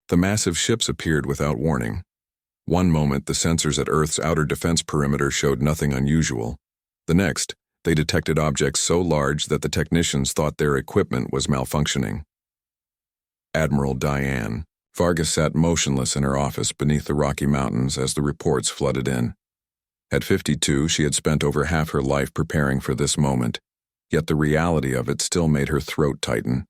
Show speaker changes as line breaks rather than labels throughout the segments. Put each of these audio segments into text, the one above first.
The massive ships appeared without warning. One moment, the sensors at Earth's outer defense perimeter showed nothing unusual. The next, they detected objects so large that the technicians thought their equipment was malfunctioning. Admiral Diane. Vargas sat motionless in her office beneath the Rocky Mountains as the reports flooded in. At 52, she had spent over half her life preparing for this moment, yet the reality of it still made her throat tighten.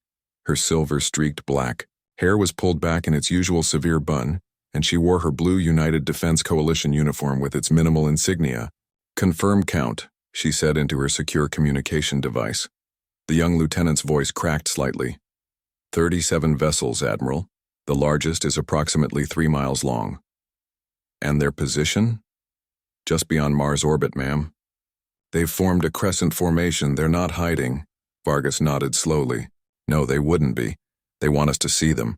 Her silver-streaked black hair was pulled back in its usual severe bun, and she wore her blue United Defense Coalition uniform with its minimal insignia. "Confirm count," she said into her secure communication device. The young lieutenant's voice cracked slightly. 37 vessels, Admiral. The largest is approximately 3 miles long. And their position? Just beyond Mars orbit, ma'am. They've formed a crescent formation. They're not hiding. Vargas nodded slowly. No, they wouldn't be. They want us to see them.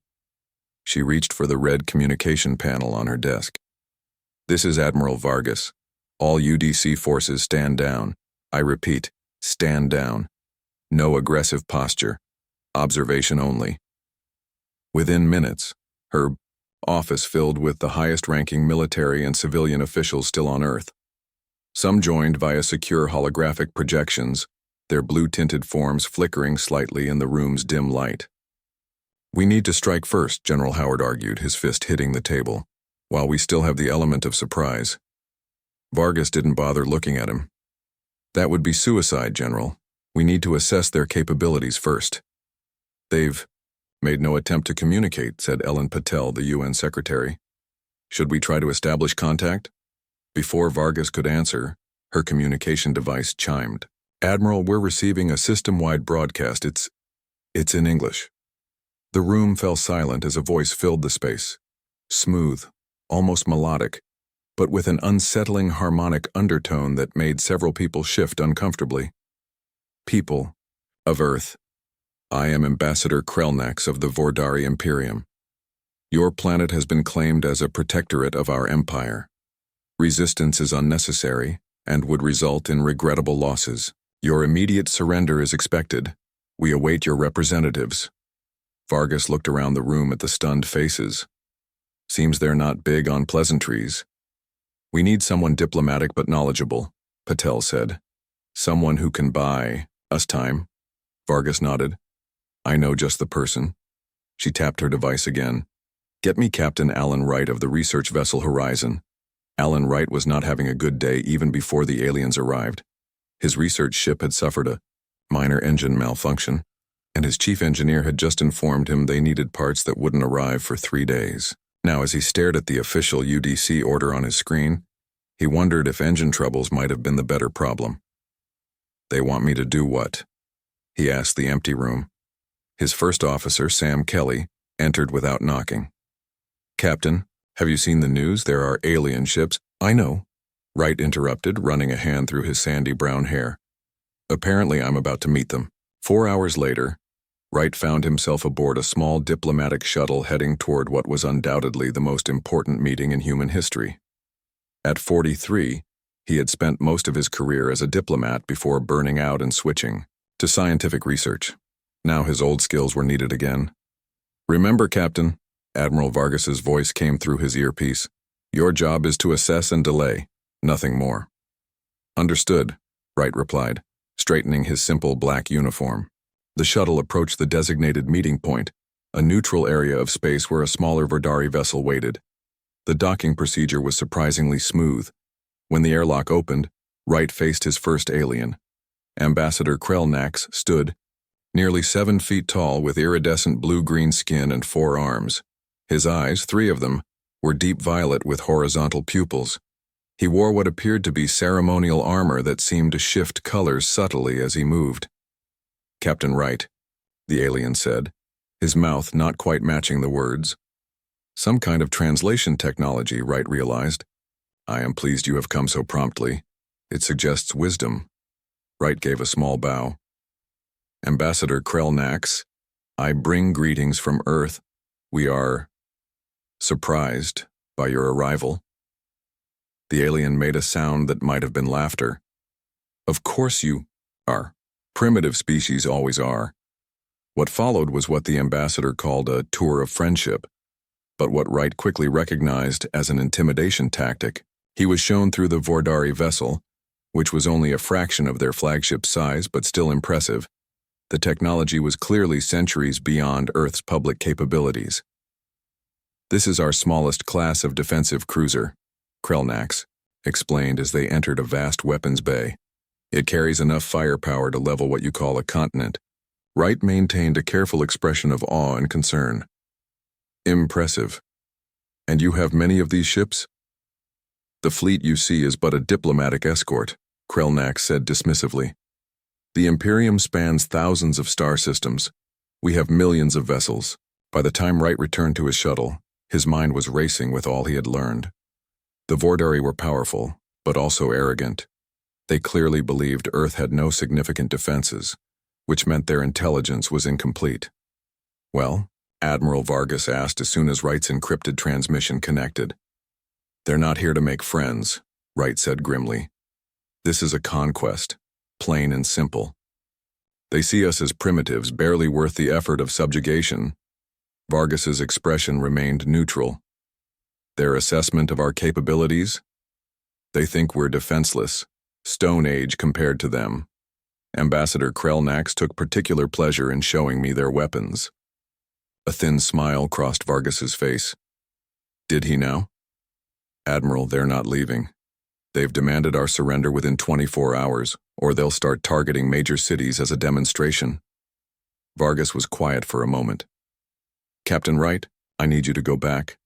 She reached for the red communication panel on her desk. This is Admiral Vargas. All UDC forces stand down. I repeat, stand down. No aggressive posture. Observation only. Within minutes, her office filled with the highest-ranking military and civilian officials still on Earth. Some joined via secure holographic projections, their blue-tinted forms flickering slightly in the room's dim light. We need to strike first, General Howard argued, his fist hitting the table, while we still have the element of surprise. Vargas didn't bother looking at him. That would be suicide, General. We need to assess their capabilities first. They've made no attempt to communicate, said Ellen Patel, the UN Secretary. Should we try to establish contact? Before Vargas could answer, her communication device chimed. Admiral, we're receiving a system-wide broadcast. It's in English. The room fell silent as a voice filled the space. Smooth, almost melodic, but with an unsettling harmonic undertone that made several people shift uncomfortably. People of Earth. I am Ambassador Krelnax of the Vordari Imperium. Your planet has been claimed as a protectorate of our empire. Resistance is unnecessary and would result in regrettable losses. Your immediate surrender is expected. We await your representatives. Vargas looked around the room at the stunned faces. Seems they're not big on pleasantries. We need someone diplomatic but knowledgeable, Patel said. Someone who can buy us time. Vargas nodded. I know just the person. She tapped her device again. Get me Captain Alan Wright of the research vessel Horizon. Alan Wright was not having a good day even before the aliens arrived. His research ship had suffered a minor engine malfunction, and his chief engineer had just informed him they needed parts that wouldn't arrive for 3 days. Now, as he stared at the official UDC order on his screen, he wondered if engine troubles might have been the better problem. They want me to do what? He asked the empty room. His first officer, Sam Kelly, entered without knocking. Captain, have you seen the news? There are alien ships. I know, Wright interrupted, running a hand through his sandy brown hair. Apparently, I'm about to meet them. 4 hours later, Wright found himself aboard a small diplomatic shuttle heading toward what was undoubtedly the most important meeting in human history. At 43, he had spent most of his career as a diplomat before burning out and switching to scientific research. Now his old skills were needed again. Remember, Captain, Admiral Vargas's voice came through his earpiece. Your job is to assess and delay, nothing more. Understood, Wright replied, straightening his simple black uniform. The shuttle approached the designated meeting point, a neutral area of space where a smaller Vordari vessel waited. The docking procedure was surprisingly smooth. When the airlock opened, Wright faced his first alien. Ambassador Krelnax stood, nearly 7 feet tall with iridescent blue-green skin and 4 arms. His eyes, 3 of them, were deep violet with horizontal pupils. He wore what appeared to be ceremonial armor that seemed to shift colors subtly as he moved. Captain Wright, the alien said, his mouth not quite matching the words. Some kind of translation technology, Wright realized. I am pleased you have come so promptly. It suggests wisdom. Wright gave a small bow. Ambassador Krelnax, I bring greetings from Earth. We are surprised by your arrival. The alien made a sound that might have been laughter. Of course you are. Primitive species always are. What followed was what the ambassador called a tour of friendship. but what Wright quickly recognized as an intimidation tactic. He was shown through the Vordari vessel, which was only a fraction of their flagship size but still impressive. The technology was clearly centuries beyond Earth's public capabilities. "This is our smallest class of defensive cruiser," Krelnax explained as they entered a vast weapons bay. "It carries enough firepower to level what you call a continent." Wright maintained a careful expression of awe and concern. "Impressive. And you have many of these ships?" "The fleet you see is but a diplomatic escort," Krelnax said dismissively. "The Imperium spans thousands of star systems. We have millions of vessels." By the time Wright returned to his shuttle, his mind was racing with all he had learned. The Vordari were powerful, but also arrogant. They clearly believed Earth had no significant defenses, which meant their intelligence was incomplete. "Well?" Admiral Vargas asked as soon as Wright's encrypted transmission connected. "They're not here to make friends," Wright said grimly. "This is a conquest, plain and simple. They see us as primitives barely worth the effort of subjugation." Vargas's expression remained neutral. "Their assessment of our capabilities? They think we're defenseless, Stone Age compared to them. Ambassador Krelnax took particular pleasure in showing me their weapons." A thin smile crossed Vargas's face. "Did he now?" "Admiral, they're not leaving. They've demanded our surrender within 24 hours, or they'll start targeting major cities as a demonstration." Vargas was quiet for a moment. "Captain Wright, I need you to go back.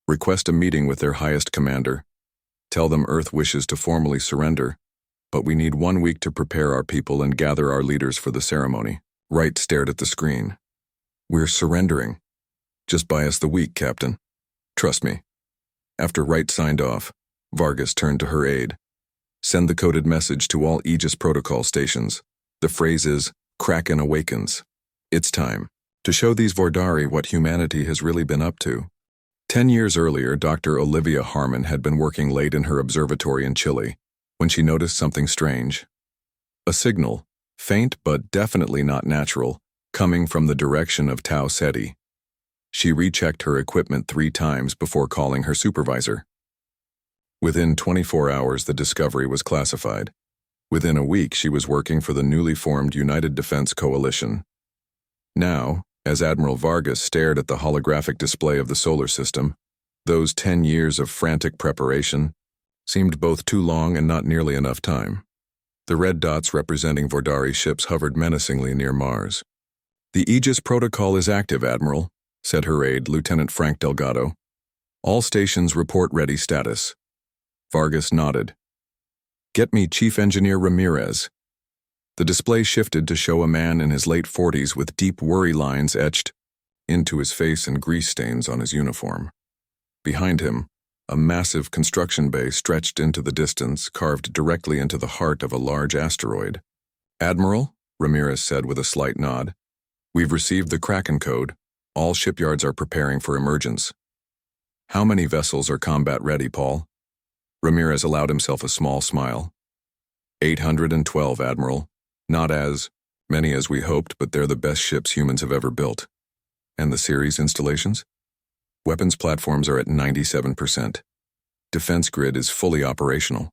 Request a meeting with their highest commander. Tell them Earth wishes to formally surrender, but we need 1 week to prepare our people and gather our leaders for the ceremony." Wright stared at the screen. "We're surrendering. Just buy us the week, Captain. Trust me." After Wright signed off, Vargas turned to her aide. "Send the coded message to all Aegis protocol stations. The phrase is, 'Kraken awakens.' It's time to show these Vordari what humanity has really been up to." 10 years earlier, Dr. Olivia Harmon had been working late in her observatory in Chile when she noticed something strange. A signal, faint but definitely not natural, coming from the direction of Tau Ceti. She rechecked her equipment 3 times before calling her supervisor. Within 24 hours, the discovery was classified. Within a week, she was working for the newly formed United Defense Coalition. Now, as Admiral Vargas stared at the holographic display of the solar system, those 10 years of frantic preparation seemed both too long and not nearly enough time. The red dots representing Vordari ships hovered menacingly near Mars. "The Aegis protocol is active, Admiral," said her aide, Lieutenant Frank Delgado. "All stations report ready status." Vargas nodded. "Get me Chief Engineer Ramirez." The display shifted to show a man in his late 40s with deep worry lines etched into his face and grease stains on his uniform. Behind him, a massive construction bay stretched into the distance, carved directly into the heart of a large asteroid. "Admiral," Ramirez said with a slight nod, "we've received the Kraken code. All shipyards are preparing for emergence." "How many vessels are combat ready, Paul?" Ramirez allowed himself a small smile. 812, Admiral. Not as many as we hoped, but they're the best ships humans have ever built." "And the series installations?" "Weapons platforms are at 97%. Defense grid is fully operational."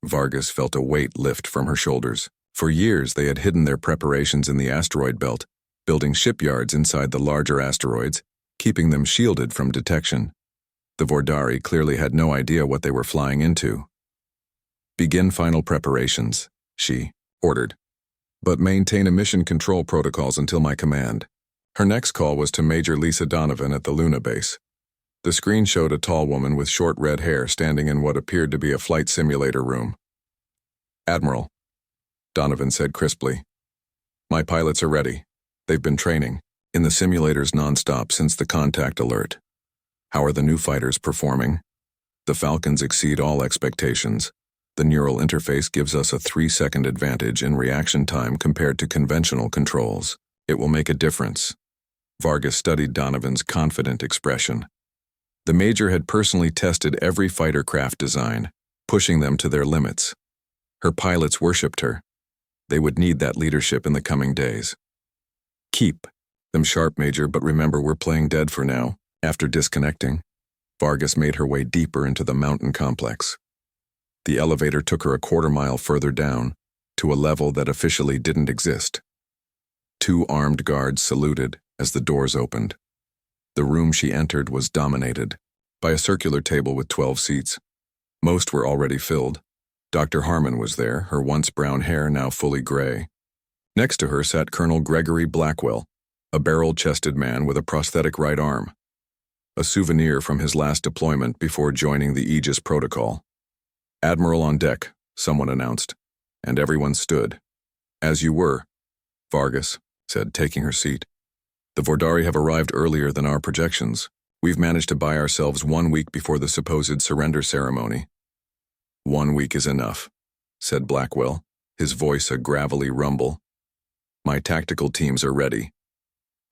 Vargas felt a weight lift from her shoulders. For years, they had hidden their preparations in the asteroid belt, building shipyards inside the larger asteroids, keeping them shielded from detection. The Vordari clearly had no idea what they were flying into. "Begin final preparations," she ordered, "but maintain emission control protocols until my command." Her next call was to Major Lisa Donovan at the Luna base. The screen showed a tall woman with short red hair standing in what appeared to be a flight simulator room. "Admiral," Donovan said crisply, "my pilots are ready. They've been training in the simulators nonstop since the contact alert." "How are the new fighters performing?" "The Falcons exceed all expectations. The neural interface gives us a 3-second advantage in reaction time compared to conventional controls. It will make a difference." Vargas studied Donovan's confident expression. The Major had personally tested every fighter craft design, pushing them to their limits. Her pilots worshipped her. They would need that leadership in the coming days. "Keep them sharp, Major, but remember we're playing dead for now. After disconnecting, Vargas made her way deeper into the mountain complex. The elevator took her a quarter-mile further down, to a level that officially didn't exist. 2 armed guards saluted as the doors opened. The room she entered was dominated by a circular table with 12 seats. Most were already filled. Dr. Harmon was there, her once brown hair now fully gray. Next to her sat Colonel Gregory Blackwell, a barrel-chested man with a prosthetic right arm, a souvenir from his last deployment before joining the Aegis Protocol. "Admiral on deck," someone announced, and everyone stood. "As you were," Vargas said, taking her seat. "The Vordari have arrived earlier than our projections. We've managed to buy ourselves 1 week before the supposed surrender ceremony." "1 week is enough," said Blackwell, his voice a gravelly rumble. "My tactical teams are ready.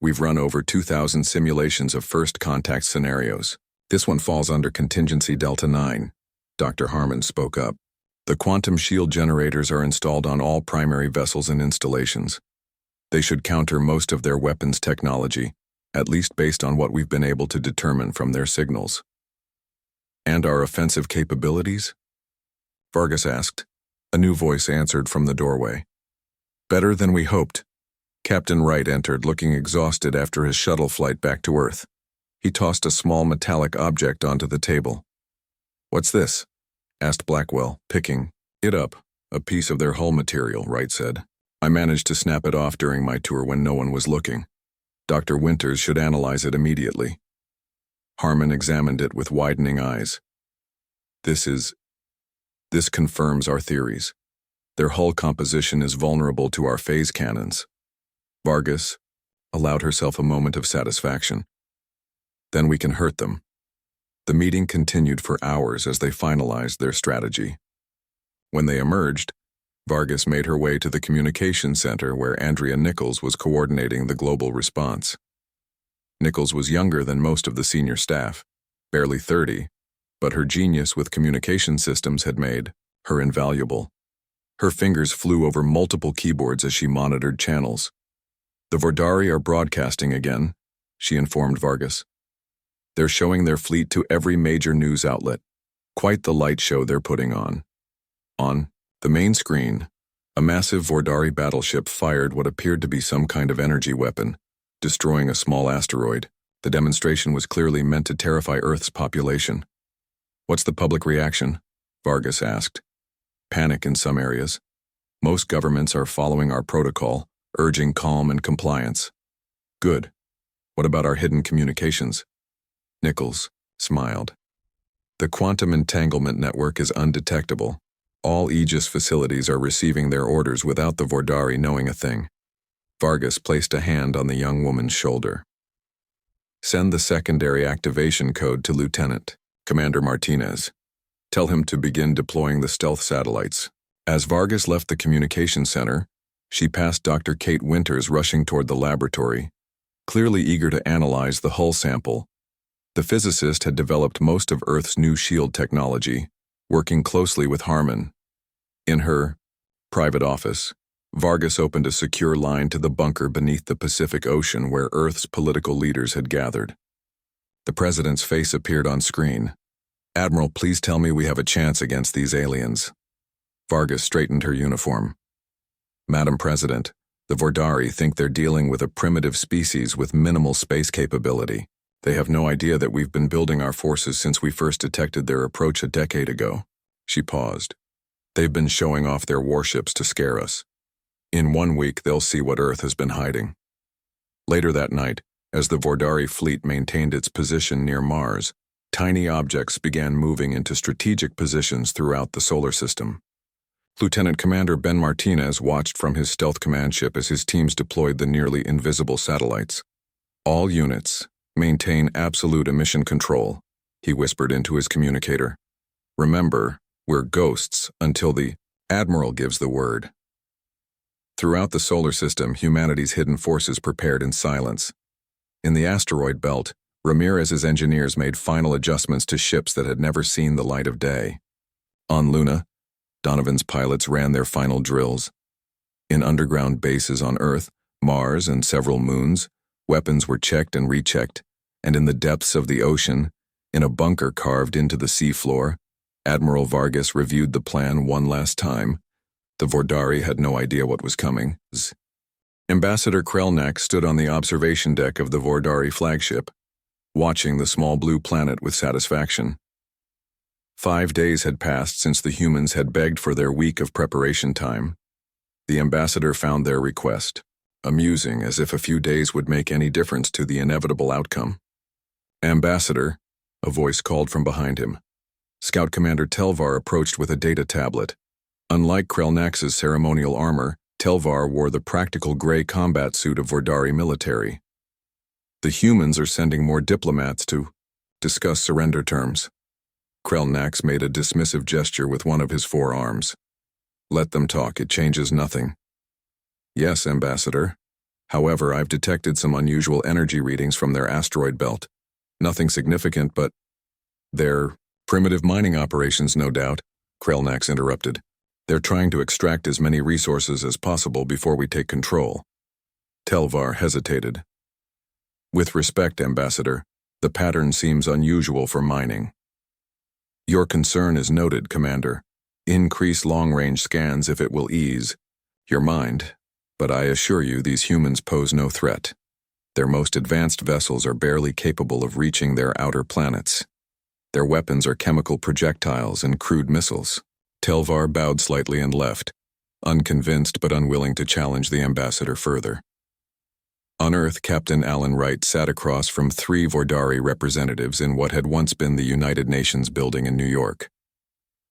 We've run over 2,000 simulations of first contact scenarios. This one falls under contingency Delta 9, Dr. Harmon spoke up. "The quantum shield generators are installed on all primary vessels and installations. They should counter most of their weapons technology, at least based on what we've been able to determine from their signals." "And our offensive capabilities?" Vargas asked. A new voice answered from the doorway. "Better than we hoped." Captain Wright entered, looking exhausted after his shuttle flight back to Earth. He tossed a small metallic object onto the table. "What's this?" asked Blackwell, picking it up. "A piece of their hull material," Wright said. "I managed to snap it off during my tour when no one was looking. Dr. Winters should analyze it immediately." Harmon examined it with widening eyes. This confirms our theories. Their hull composition is vulnerable to our phase cannons." Vargas allowed herself a moment of satisfaction. "Then we can hurt them." The meeting continued for hours as they finalized their strategy. When they emerged, Vargas made her way to the communications center where Andrea Nichols was coordinating the global response. Nichols was younger than most of the senior staff, barely 30, but her genius with communication systems had made her invaluable. Her fingers flew over multiple keyboards as she monitored channels. "The Vordari are broadcasting again," she informed Vargas. "They're showing their fleet to every major news outlet. Quite the light show they're putting on." On the main screen, a massive Vordari battleship fired what appeared to be some kind of energy weapon, destroying a small asteroid. The demonstration was clearly meant to terrify Earth's population. "What's the public reaction?" Vargas asked. "Panic in some areas. Most governments are following our protocol, urging calm and compliance." "Good. What about our hidden communications?" Nichols smiled. "The quantum entanglement network is undetectable. All Aegis facilities are receiving their orders without the Vordari knowing a thing." Vargas placed a hand on the young woman's shoulder. "Send the secondary activation code to Lieutenant Commander Martinez. Tell him to begin deploying the stealth satellites." As Vargas left the communication center, she passed Dr. Kate Winters rushing toward the laboratory, clearly eager to analyze the hull sample. The physicist had developed most of Earth's new shield technology, working closely with Harmon. In her private office, Vargas opened a secure line to the bunker beneath the Pacific Ocean where Earth's political leaders had gathered. The president's face appeared on screen. "Admiral, please tell me we have a chance against these aliens." Vargas straightened her uniform. "Madam President, the Vordari think they're dealing with a primitive species with minimal space capability. They have no idea that we've been building our forces since we first detected their approach a decade ago." She paused. "They've been showing off their warships to scare us. In 1 week, they'll see what Earth has been hiding." Later that night, as the Vordari fleet maintained its position near Mars, tiny objects began moving into strategic positions throughout the solar system. Lieutenant Commander Ben Martinez watched from his stealth command ship as his teams deployed the nearly invisible satellites. "All units, maintain absolute emission control," he whispered into his communicator. "Remember, we're ghosts until the Admiral gives the word." Throughout the solar system, humanity's hidden forces prepared in silence. In the asteroid belt, Ramirez's engineers made final adjustments to ships that had never seen the light of day. On Luna, Donovan's pilots ran their final drills. In underground bases on Earth, Mars, and several moons, weapons were checked and rechecked, and in the depths of the ocean, in a bunker carved into the seafloor, Admiral Vargas reviewed the plan one last time. The Vordari had no idea what was coming. Ambassador Krelnak stood on the observation deck of the Vordari flagship, watching the small blue planet with satisfaction. 5 days had passed since the humans had begged for their week of preparation time. The ambassador found their request amusing, as if a few days would make any difference to the inevitable outcome. "Ambassador," a voice called from behind him. Scout Commander Telvar approached with a data tablet. Unlike Krelnax's ceremonial armor, Telvar wore the practical gray combat suit of Vordari military. "The humans are sending more diplomats to discuss surrender terms." Krelnax made a dismissive gesture with one of his forearms. "Let them talk, it changes nothing." "Yes, Ambassador. However, I've detected some unusual energy readings from their asteroid belt. Nothing significant, but they're primitive mining operations, no doubt," Krelnax interrupted. "They're trying to extract as many resources as possible before we take control." Telvar hesitated. "With respect, Ambassador, the pattern seems unusual for mining." "Your concern is noted, Commander. Increase long-range scans if it will ease your mind, but I assure you these humans pose no threat. Their most advanced vessels are barely capable of reaching their outer planets. Their weapons are chemical projectiles and crude missiles." Telvar bowed slightly and left, unconvinced but unwilling to challenge the ambassador further. On Earth, Captain Alan Wright sat across from 3 Vordari representatives in what had once been the United Nations building in New York.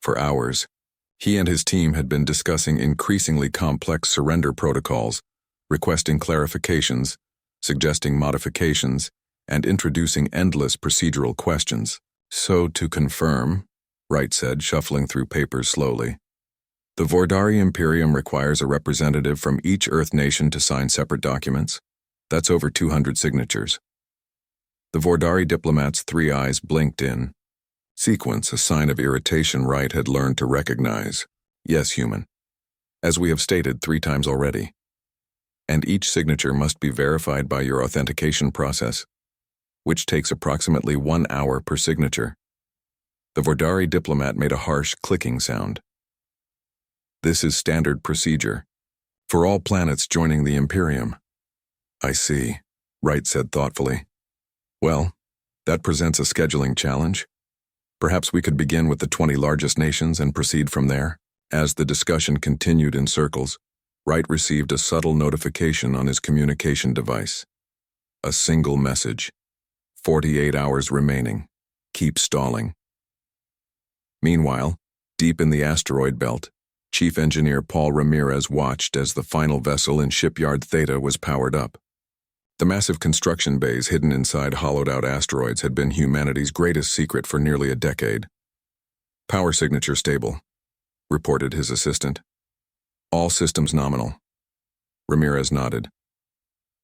For hours, he and his team had been discussing increasingly complex surrender protocols, requesting clarifications, suggesting modifications, and introducing endless procedural questions. "So, to confirm," Wright said, shuffling through papers slowly, "the Vordari Imperium requires a representative from each Earth nation to sign separate documents. That's over 200 signatures." The Vordari diplomat's 3 eyes blinked in sequence, a sign of irritation Wright had learned to recognize. "Yes, human. As we have stated 3 times already. And each signature must be verified by your authentication process, which takes approximately 1 hour per signature." The Vordari diplomat made a harsh clicking sound. "This is standard procedure for all planets joining the Imperium." "I see," Wright said thoughtfully. "Well, that presents a scheduling challenge. Perhaps we could begin with the 20 largest nations and proceed from there." As the discussion continued in circles, Wright received a subtle notification on his communication device. A single message. 48 hours remaining. Keep stalling. Meanwhile, deep in the asteroid belt, Chief Engineer Paul Ramirez watched as the final vessel in Shipyard Theta was powered up. The massive construction bays hidden inside hollowed-out asteroids had been humanity's greatest secret for nearly a decade. "Power signature stable," reported his assistant. "All systems nominal." Ramirez nodded.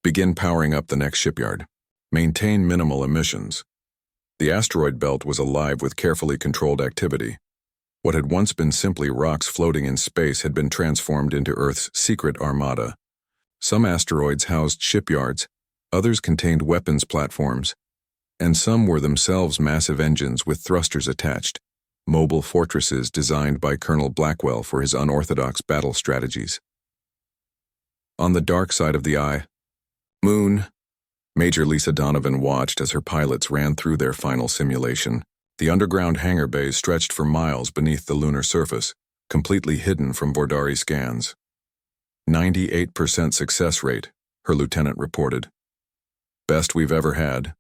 "Begin powering up the next shipyard. Maintain minimal emissions." The asteroid belt was alive with carefully controlled activity. What had once been simply rocks floating in space had been transformed into Earth's secret armada. Some asteroids housed shipyards, others contained weapons platforms, and some were themselves massive engines with thrusters attached, mobile fortresses designed by Colonel Blackwell for his unorthodox battle strategies. On the dark side of the eye, Moon, Major Lisa Donovan watched as her pilots ran through their final simulation. The underground hangar bays stretched for miles beneath the lunar surface, completely hidden from Vordari scans. 98% success rate, her lieutenant reported. "Best we've ever had."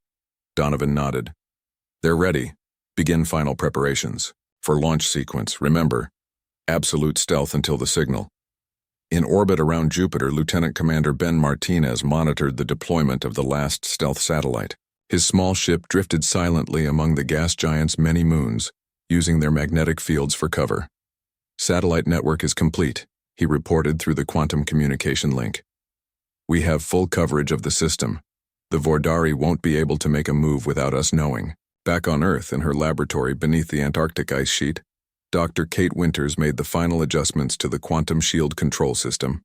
Donovan nodded. "They're ready. Begin final preparations. For launch sequence, remember, absolute stealth until the signal." In orbit around Jupiter, Lieutenant Commander Ben Martinez monitored the deployment of the last stealth satellite. His small ship drifted silently among the gas giant's many moons, using their magnetic fields for cover. "Satellite network is complete," he reported through the quantum communication link. "We have full coverage of the system. The Vordari won't be able to make a move without us knowing." Back on Earth, in her laboratory beneath the Antarctic ice sheet, Dr. Kate Winters made the final adjustments to the quantum shield control system.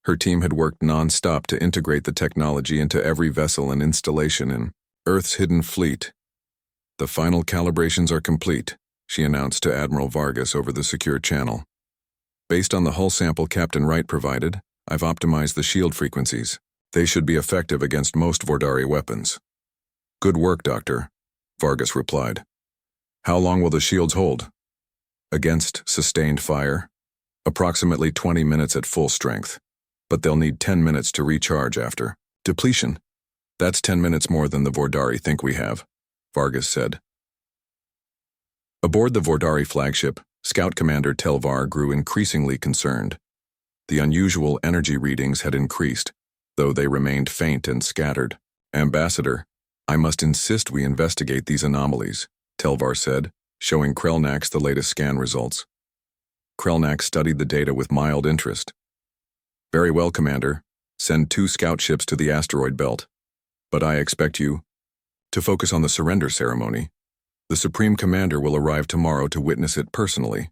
Her team had worked non-stop to integrate the technology into every vessel and installation in Earth's hidden fleet. The final calibrations are complete, she announced to Admiral Vargas over the secure channel. Based on the hull sample Captain Wright provided, I've optimized the shield frequencies. They should be effective against most Vordari weapons. Good work, Doctor, Vargas replied. How long will the shields hold? Against sustained fire? Approximately 20 minutes at full strength, but they'll need 10 minutes to recharge after depletion. That's 10 minutes more than the Vordari think we have, Vargas said. Aboard the Vordari flagship, Scout Commander Telvar grew increasingly concerned. The unusual energy readings had increased, though they remained faint and scattered. Ambassador, I must insist we investigate these anomalies, Telvar said, showing Krelnax the latest scan results. Krelnax studied the data with mild interest. Very well, Commander. Send 2 scout ships to the asteroid belt. But I expect you to focus on the surrender ceremony. The Supreme Commander will arrive tomorrow to witness it personally.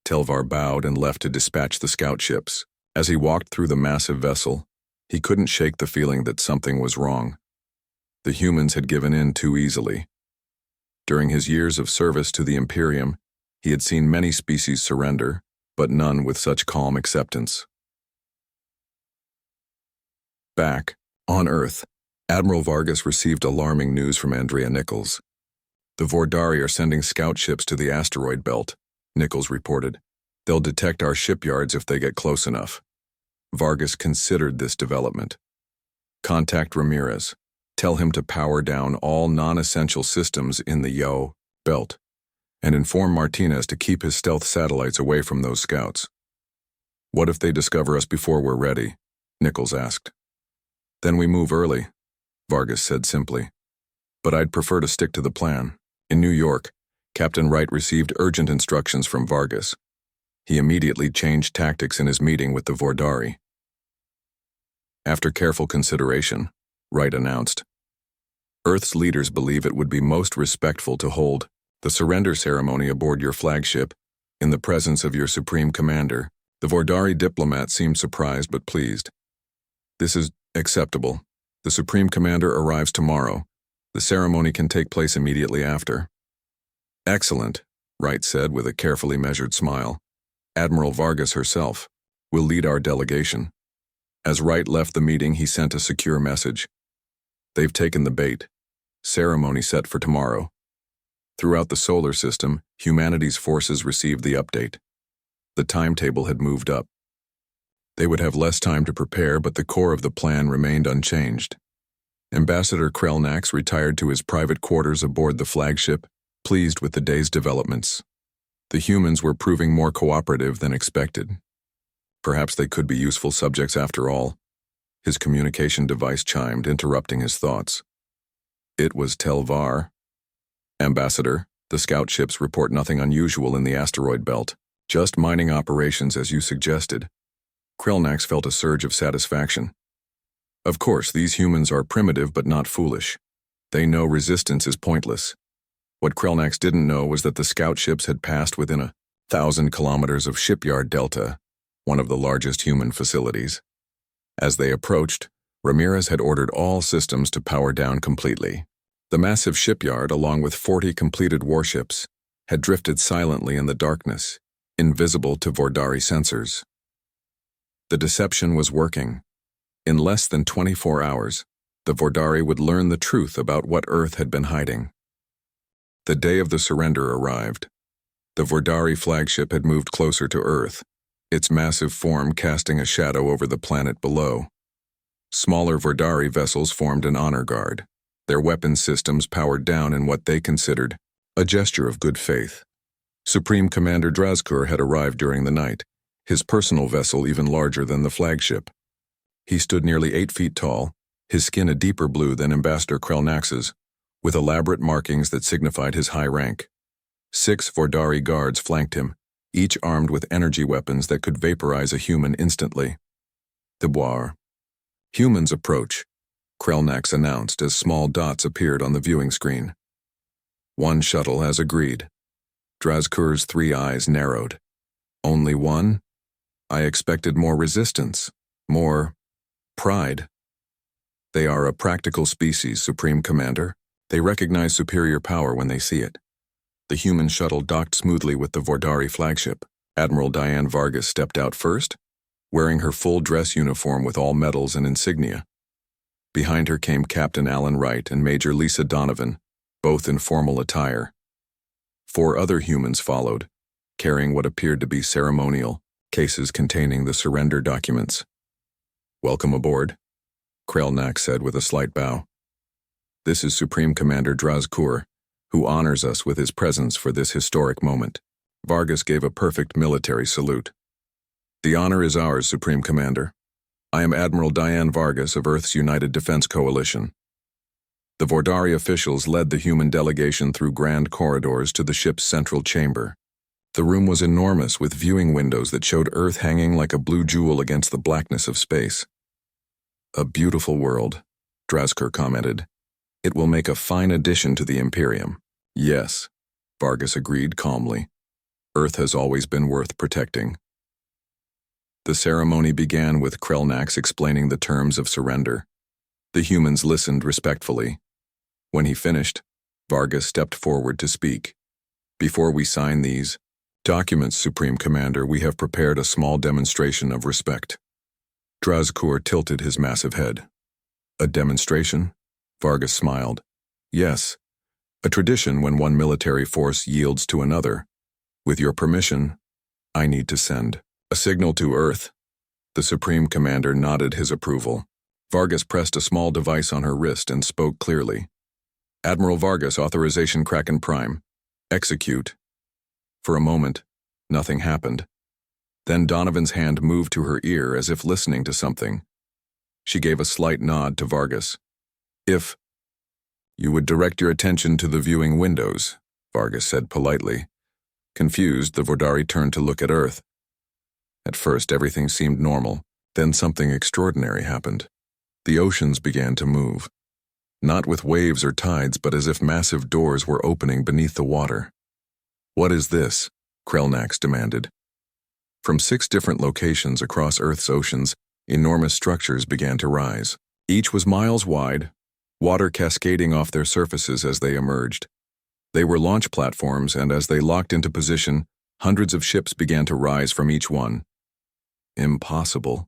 Telvar bowed and left to dispatch the scout ships. As he walked through the massive vessel, he couldn't shake the feeling that something was wrong. The humans had given in too easily. During his years of service to the Imperium, he had seen many species surrender, but none with such calm acceptance. Back, on Earth, Admiral Vargas received alarming news from Andrea Nichols. The Vordari are sending scout ships to the asteroid belt, Nichols reported. They'll detect our shipyards if they get close enough. Vargas considered this development. Contact Ramirez. Tell him to power down all non-essential systems in the Yo belt, and inform Martinez to keep his stealth satellites away from those scouts. What if they discover us before we're ready? Nichols asked. Then we move early, Vargas said simply. But I'd prefer to stick to the plan. In New York, Captain Wright received urgent instructions from Vargas. He immediately changed tactics in his meeting with the Vordari. After careful consideration, Wright announced, Earth's leaders believe it would be most respectful to hold the surrender ceremony aboard your flagship in the presence of your Supreme Commander. The Vordari diplomat seemed surprised but pleased. This is acceptable. The Supreme Commander arrives tomorrow. The ceremony can take place immediately after. Excellent, Wright said with a carefully measured smile. Admiral Vargas herself will lead our delegation. As Wright left the meeting, he sent a secure message. They've taken the bait. Ceremony set for tomorrow. Throughout the solar system, humanity's forces received the update. The timetable had moved up. They would have less time to prepare, but the core of the plan remained unchanged. Ambassador Krelnax retired to his private quarters aboard the flagship, pleased with the day's developments. The humans were proving more cooperative than expected. Perhaps they could be useful subjects after all. His communication device chimed, interrupting his thoughts. It was Telvar. Ambassador, the scout ships report nothing unusual in the asteroid belt. Just mining operations as you suggested. Krelnax felt a surge of satisfaction. Of course, these humans are primitive but not foolish. They know resistance is pointless. What Krelnax didn't know was that the scout ships had passed within 1,000 kilometers of Shipyard Delta, one of the largest human facilities. As they approached, Ramirez had ordered all systems to power down completely. The massive shipyard, along with 40 completed warships, had drifted silently in the darkness, invisible to Vordari sensors. The deception was working. In less than 24 hours, the Vordari would learn the truth about what Earth had been hiding. The day of the surrender arrived. The Vordari flagship had moved closer to Earth, its massive form casting a shadow over the planet below. Smaller Vordari vessels formed an honor guard, their weapon systems powered down in what they considered a gesture of good faith. Supreme Commander Drazkur had arrived during the night, his personal vessel even larger than the flagship. He stood nearly 8 feet tall, his skin a deeper blue than Ambassador Krelnax's, with elaborate markings that signified his high rank. 6 Vordari guards flanked him, each armed with energy weapons that could vaporize a human instantly. The War. Humans approach, Krelnax announced as small dots appeared on the viewing screen. One shuttle has agreed. Drazkur's 3 eyes narrowed. Only one? I expected more resistance, more pride. They are a practical species, Supreme Commander. They recognize superior power when they see it. The human shuttle docked smoothly with the Vordari flagship. Admiral Diane Vargas stepped out first, wearing her full dress uniform with all medals and insignia. Behind her came Captain Alan Wright and Major Lisa Donovan, both in formal attire. 4 other humans followed, carrying what appeared to be ceremonial cases containing the surrender documents. "Welcome aboard," Krelnak said with a slight bow. "This is Supreme Commander Drazkur, who honors us with his presence for this historic moment." Vargas gave a perfect military salute. "The honor is ours, Supreme Commander. I am Admiral Diane Vargas of Earth's United Defense Coalition." The Vordari officials led the human delegation through grand corridors to the ship's central chamber. The room was enormous, with viewing windows that showed Earth hanging like a blue jewel against the blackness of space. "A beautiful world," Drazkur commented. "It will make a fine addition to the Imperium." "Yes," Vargas agreed calmly. "Earth has always been worth protecting." The ceremony began with Krelnax explaining the terms of surrender. The humans listened respectfully. When he finished, Vargas stepped forward to speak. "Before we sign these documents, Supreme Commander, we have prepared a small demonstration of respect." Drazkur tilted his massive head. "A demonstration?" Vargas smiled. "Yes, a tradition when one military force yields to another. With your permission, I need to send a signal to Earth." The Supreme Commander nodded his approval. Vargas pressed a small device on her wrist and spoke clearly. "Admiral Vargas, authorization Kraken Prime. Execute." For a moment, nothing happened. Then Donovan's hand moved to her ear as if listening to something. She gave a slight nod to Vargas. "If you would direct your attention to the viewing windows," Vargas said politely. Confused, the Vordari turned to look at Earth. At first, everything seemed normal. Then something extraordinary happened. The oceans began to move. Not with waves or tides, but as if massive doors were opening beneath the water. "What is this?" Krelnax demanded. From 6 different locations across Earth's oceans, enormous structures began to rise. Each was miles wide, water cascading off their surfaces as they emerged. They were launch platforms, and as they locked into position, hundreds of ships began to rise from each one. "Impossible,"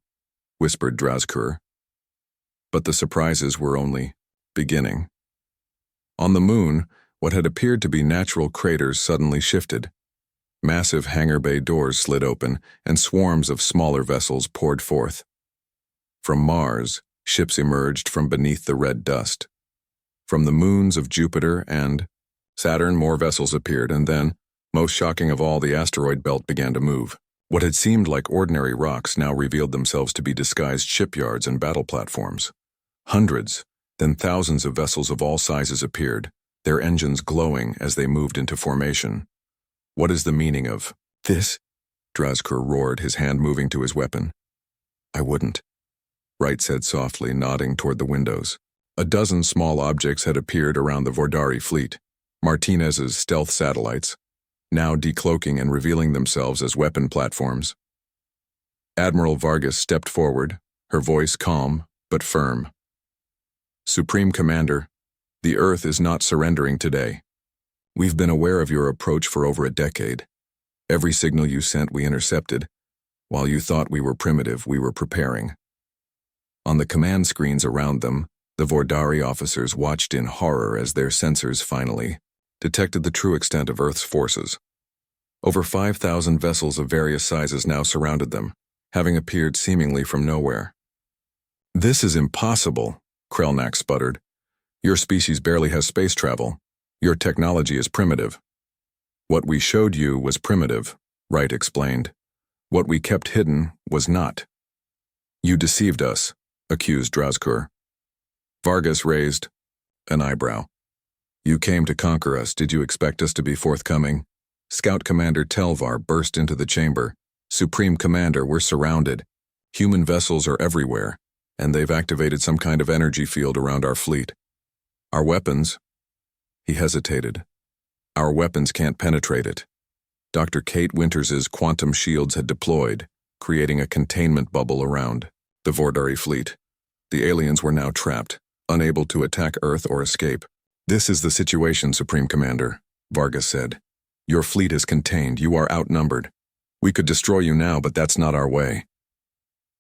whispered Drazkur. But the surprises were only beginning. On the moon, what had appeared to be natural craters suddenly shifted. Massive hangar bay doors slid open, and swarms of smaller vessels poured forth. From Mars, ships emerged from beneath the red dust. From the moons of Jupiter and Saturn, more vessels appeared, and then, most shocking of all, the asteroid belt began to move. What had seemed like ordinary rocks now revealed themselves to be disguised shipyards and battle platforms. Hundreds, then thousands of vessels of all sizes appeared, their engines glowing as they moved into formation. "What is the meaning of this?" Drazkur roared, his hand moving to his weapon. "I wouldn't," Wright said softly, nodding toward the windows. A dozen small objects had appeared around the Vordari fleet, Martinez's stealth satellites, now decloaking and revealing themselves as weapon platforms. Admiral Vargas stepped forward, her voice calm but firm. "Supreme Commander, the Earth is not surrendering today. We've been aware of your approach for over a decade. Every signal you sent we intercepted. While you thought we were primitive, we were preparing." On the command screens around them, the Vordari officers watched in horror as their sensors finally detected the true extent of Earth's forces. Over 5,000 vessels of various sizes now surrounded them, having appeared seemingly from nowhere. "This is impossible," Krelnak sputtered. "Your species barely has space travel. Your technology is primitive." "What we showed you was primitive," Wright explained. "What we kept hidden was not." "You deceived us," accused Drazkur. Vargas raised an eyebrow. "You came to conquer us. Did you expect us to be forthcoming?" Scout Commander Telvar burst into the chamber. "Supreme Commander, we're surrounded. Human vessels are everywhere, and they've activated some kind of energy field around our fleet. Our weapons—" He hesitated. "Our weapons can't penetrate it. Dr. Kate Winters's quantum shields had deployed, creating a containment bubble around the Vordari fleet. The aliens were now trapped, unable to attack Earth or escape. "This is the situation, Supreme Commander," Vargas said. "Your fleet is contained. You are outnumbered. We could destroy you now, but that's not our way."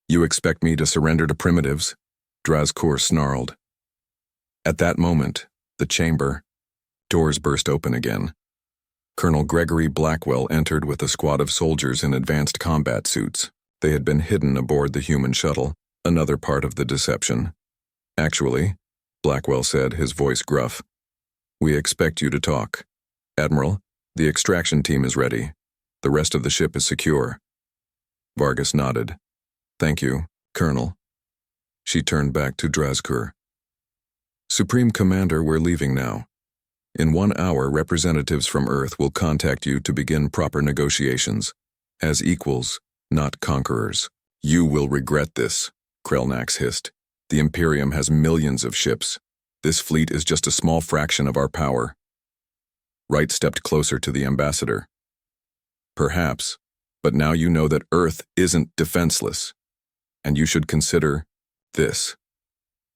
"You expect me to surrender to primitives?" Drazkur snarled. At that moment, the chamber doors burst open again. Colonel Gregory Blackwell entered with a squad of soldiers in advanced combat suits. They had been hidden aboard the human shuttle, another part of the deception. "Actually," Blackwell said, his voice gruff, "we expect you to talk. Admiral, the extraction team is ready. The rest of the ship is secure." Vargas nodded. "Thank you, Colonel." She turned back to Drazkur. "Supreme Commander, we're leaving now. In 1 hour, representatives from Earth will contact you to begin proper negotiations. As equals, not conquerors." "You will regret this," Krelnax hissed. "The Imperium has millions of ships. This fleet is just a small fraction of our power." Wright stepped closer to the ambassador. "Perhaps, but now you know that Earth isn't defenseless. And you should consider this.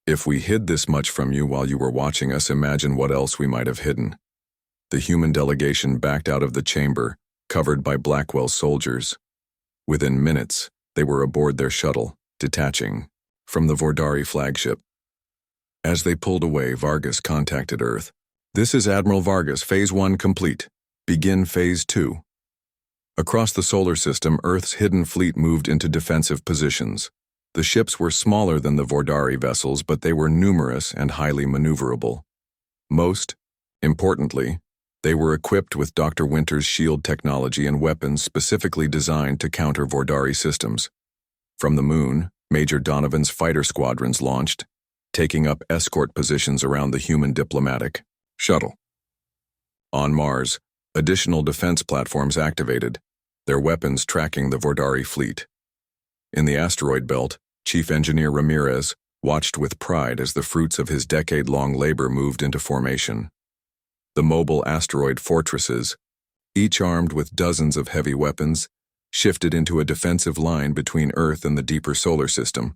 If we hid this much from you while you were watching us, imagine what else we might have hidden." The human delegation backed out of the chamber, covered by Blackwell's soldiers. Within minutes, they were aboard their shuttle, detaching from the Vordari flagship. As they pulled away, Vargas contacted Earth. "This is Admiral Vargas, Phase 1 complete. Begin Phase 2. Across the solar system, Earth's hidden fleet moved into defensive positions. The ships were smaller than the Vordari vessels, but they were numerous and highly maneuverable. Most importantly, they were equipped with Dr. Winter's shield technology and weapons specifically designed to counter Vordari systems. From the moon, Major Donovan's fighter squadrons launched, taking up escort positions around the human diplomatic shuttle. On Mars, additional defense platforms activated, their weapons tracking the Vordari fleet. In the asteroid belt, Chief Engineer Ramirez watched with pride as the fruits of his decade-long labor moved into formation. The mobile asteroid fortresses, each armed with dozens of heavy weapons, shifted into a defensive line between Earth and the deeper solar system.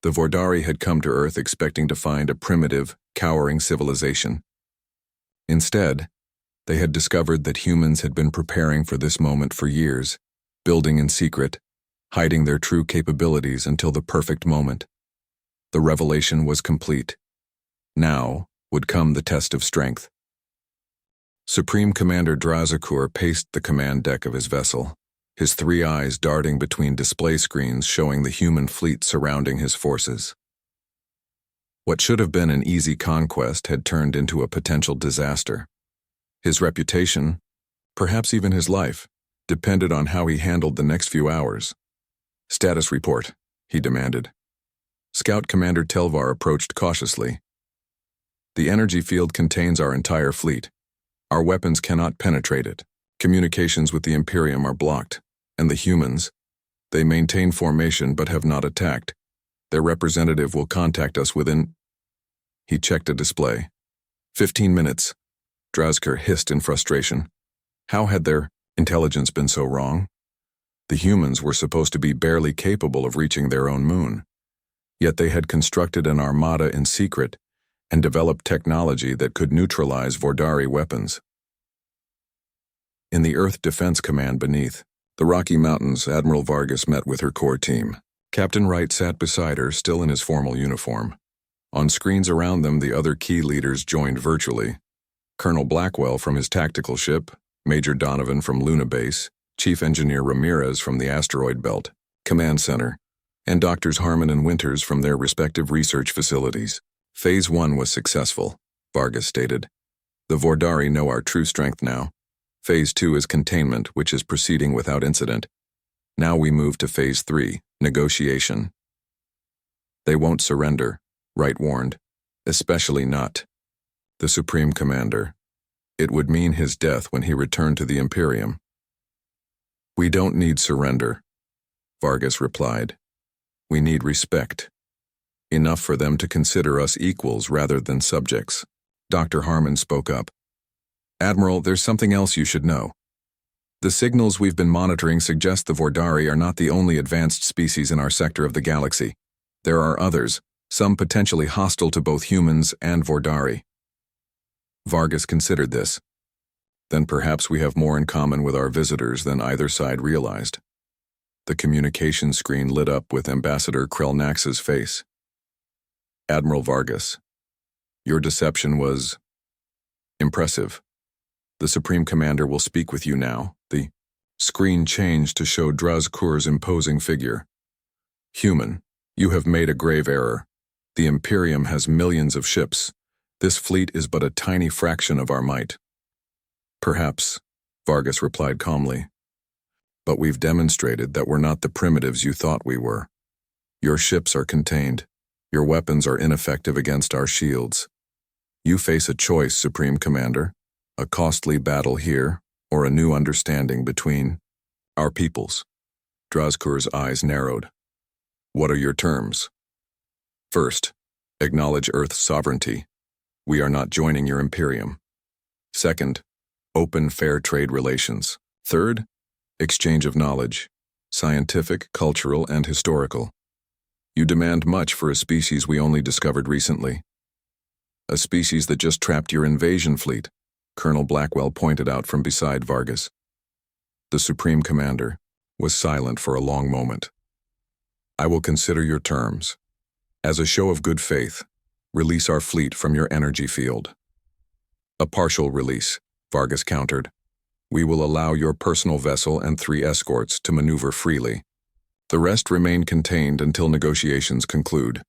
The Vordari had come to Earth expecting to find a primitive, cowering civilization. Instead, they had discovered that humans had been preparing for this moment for years, building in secret, hiding their true capabilities until the perfect moment. The revelation was complete. Now would come the test of strength. Supreme Commander Drazkur paced the command deck of his vessel, his 3 eyes darting between display screens showing the human fleet surrounding his forces. What should have been an easy conquest had turned into a potential disaster. His reputation, perhaps even his life, depended on how he handled the next few hours. "Status report," he demanded. Scout Commander Telvar approached cautiously. "The energy field contains our entire fleet. Our weapons cannot penetrate it. Communications with the Imperium are blocked, and the humans, they maintain formation but have not attacked. Their representative will contact us within—" He checked a display. 15 minutes, Drazkur hissed in frustration. How had their intelligence been so wrong? The humans were supposed to be barely capable of reaching their own moon. Yet they had constructed an armada in secret and developed technology that could neutralize Vordari weapons. In the Earth Defense Command beneath the Rocky Mountains, Admiral Vargas met with her core team. Captain Wright sat beside her, still in his formal uniform. On screens around them, the other key leaders joined virtually. Colonel Blackwell from his tactical ship, Major Donovan from Luna Base, Chief Engineer Ramirez from the asteroid belt, Command Center, and Doctors Harmon and Winters from their respective research facilities. Phase 1 was successful, Vargas stated. The Vordari know our true strength now. Phase 2 is containment, which is proceeding without incident. Now we move to Phase 3, negotiation. They won't surrender, Wright warned, especially not the Supreme Commander. It would mean his death when he returned to the Imperium. We don't need surrender, Vargas replied. We need respect. Enough for them to consider us equals rather than subjects. Dr. Harmon spoke up. Admiral, there's something else you should know. The signals we've been monitoring suggest the Vordari are not the only advanced species in our sector of the galaxy. There are others, some potentially hostile to both humans and Vordari. Vargas considered this. Then perhaps we have more in common with our visitors than either side realized. The communication screen lit up with Ambassador Krelnax's face. Admiral Vargas, your deception was impressive. The Supreme Commander will speak with you now. The screen changed to show Drazkur's imposing figure. Human, you have made a grave error. The Imperium has millions of ships. This fleet is but a tiny fraction of our might. Perhaps, Vargas replied calmly. But we've demonstrated that we're not the primitives you thought we were. Your ships are contained. Your weapons are ineffective against our shields. You face a choice, Supreme Commander. A costly battle here, or a new understanding between our peoples. Drazkur's eyes narrowed. What are your terms? First, acknowledge Earth's sovereignty. We are not joining your Imperium. Second, open fair trade relations. Third, exchange of knowledge, scientific, cultural, and historical. You demand much for a species we only discovered recently. A species that just trapped your invasion fleet, Colonel Blackwell pointed out from beside Vargas. The Supreme Commander was silent for a long moment. I will consider your terms. As a show of good faith, release our fleet from your energy field. A partial release, Vargas countered. We will allow your personal vessel and 3 escorts to maneuver freely. The rest remain contained until negotiations conclude.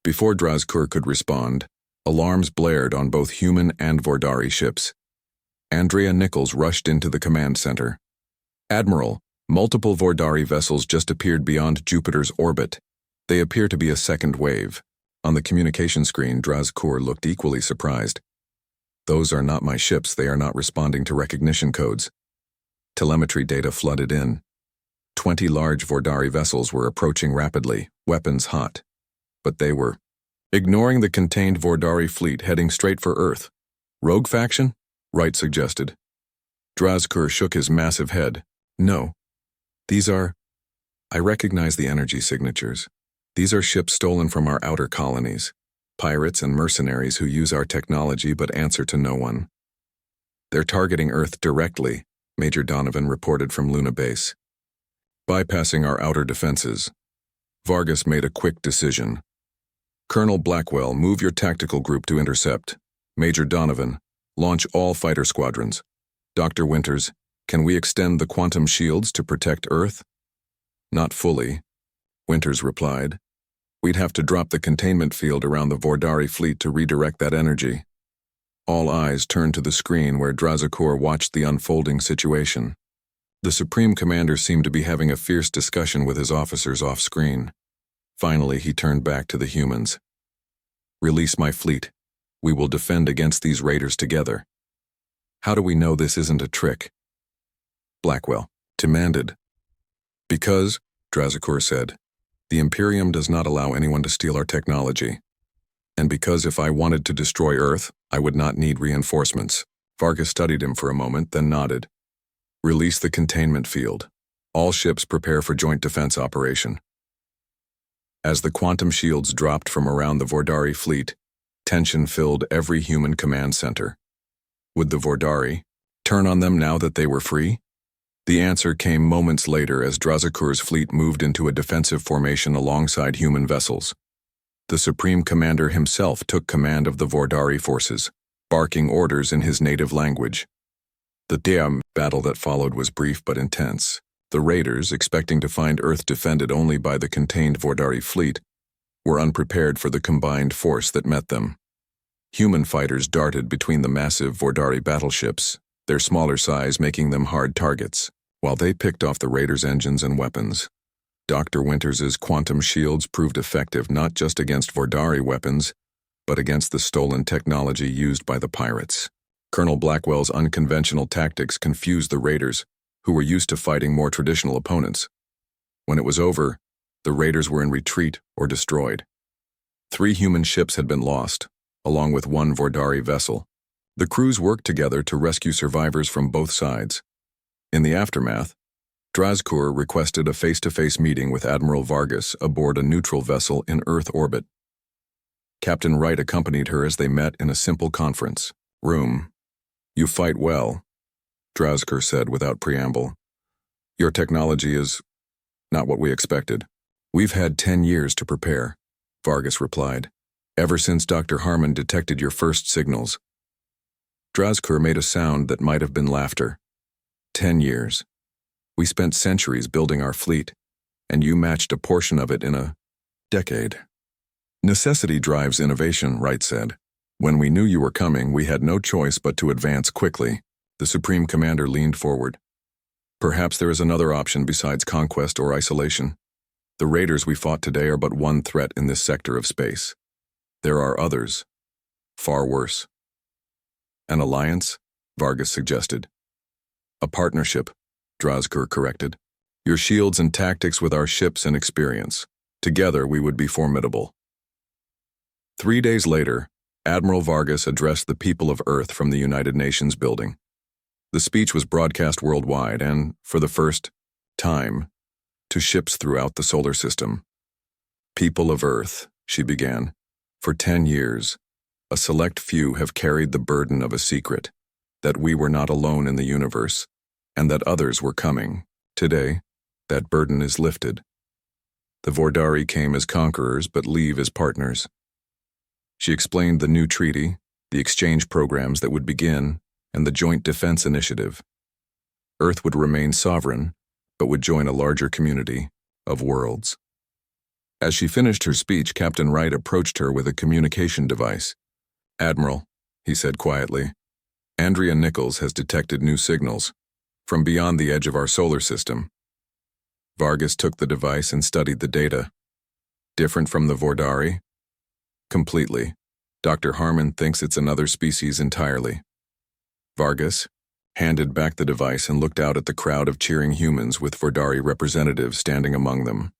Before Drazkur could respond, alarms blared on both human and Vordari ships. Andrea Nichols rushed into the command center. Admiral, multiple Vordari vessels just appeared beyond Jupiter's orbit. They appear to be a second wave. On the communication screen, Drazkur looked equally surprised. Those are not my ships. They are not responding to recognition codes. Telemetry data flooded in. 20 large Vordari vessels were approaching rapidly, weapons hot. But they were ignoring the contained Vordari fleet heading straight for Earth. Rogue faction? Wright suggested. Drazkur shook his massive head. No. These are... I recognize the energy signatures. These are ships stolen from our outer colonies. Pirates and mercenaries who use our technology but answer to no one. They're targeting Earth directly, Major Donovan reported from Luna Base. Bypassing our outer defenses. Vargas made a quick decision. Colonel Blackwell, move your tactical group to intercept. Major Donovan, launch all fighter squadrons. Dr. Winters, can we extend the quantum shields to protect Earth? Not fully, Winters replied. We'd have to drop the containment field around the Vordari fleet to redirect that energy. All eyes turned to the screen where Drazkur watched the unfolding situation. The Supreme Commander seemed to be having a fierce discussion with his officers off-screen. Finally, he turned back to the humans. Release my fleet. We will defend against these raiders together. How do we know this isn't a trick? Blackwell demanded. Because, Drazkur said, the Imperium does not allow anyone to steal our technology. And because if I wanted to destroy Earth, I would not need reinforcements. Vargas studied him for a moment, then nodded. Release the containment field. All ships prepare for joint defense operation. As the quantum shields dropped from around the Vordari fleet, tension filled every human command center. Would the Vordari turn on them now that they were free? The answer came moments later as Drazkur's fleet moved into a defensive formation alongside human vessels. The Supreme Commander himself took command of the Vordari forces, barking orders in his native language. The battle that followed was brief but intense. The raiders, expecting to find Earth defended only by the contained Vordari fleet, were unprepared for the combined force that met them. Human fighters darted between the massive Vordari battleships, their smaller size making them hard targets, while they picked off the raiders' engines and weapons. Dr. Winters's quantum shields proved effective not just against Vordari weapons, but against the stolen technology used by the pirates. Colonel Blackwell's unconventional tactics confused the raiders, who were used to fighting more traditional opponents. When it was over, the raiders were in retreat or destroyed. 3 human ships had been lost, along with 1 Vordari vessel. The crews worked together to rescue survivors from both sides. In the aftermath, Drazkur requested a face-to-face meeting with Admiral Vargas aboard a neutral vessel in Earth orbit. Captain Wright accompanied her as they met in a simple conference room. "You fight well," Drazker said without preamble. "Your technology is not what we expected." "We've had 10 years to prepare," Vargas replied. "Ever since Dr. Harmon detected your first signals." Drazker made a sound that might have been laughter. 10 years. We spent centuries building our fleet, and you matched a portion of it in a decade. "Necessity drives innovation," Wright said. "When we knew you were coming, we had no choice but to advance quickly." The Supreme Commander leaned forward. "Perhaps there is another option besides conquest or isolation. The raiders we fought today are but one threat in this sector of space. There are others, far worse." "An alliance?" Vargas suggested. "A partnership," Drazker corrected. "Your shields and tactics with our ships and experience. Together we would be formidable." 3 days later, Admiral Vargas addressed the people of Earth from the United Nations building. The speech was broadcast worldwide and, for the first time, to ships throughout the solar system. "People of Earth," she began, "for 10 years, a select few have carried the burden of a secret, that we were not alone in the universe, and that others were coming. Today, that burden is lifted. The Vordari came as conquerors but leave as partners." She explained the new treaty, the exchange programs that would begin, and the Joint Defense Initiative. Earth would remain sovereign, but would join a larger community of worlds. As she finished her speech, Captain Wright approached her with a communication device. "Admiral," he said quietly, "Andrea Nichols has detected new signals from beyond the edge of our solar system." Vargas took the device and studied the data. "Different from the Vordari?" "Completely. Dr. Harmon thinks it's another species entirely." Vargas handed back the device and looked out at the crowd of cheering humans with Vordari representatives standing among them.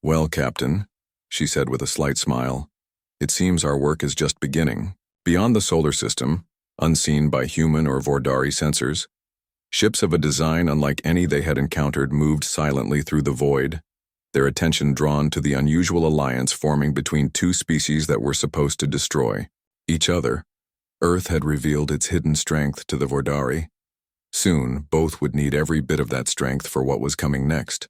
"Well, Captain," she said with a slight smile, "it seems our work is just beginning. Beyond the solar system, unseen by human or Vordari sensors, ships of a design unlike any they had encountered moved silently through the void, their attention drawn to the unusual alliance forming between two species that were supposed to destroy each other. Earth had revealed its hidden strength to the Vordari. Soon, both would need every bit of that strength for what was coming next.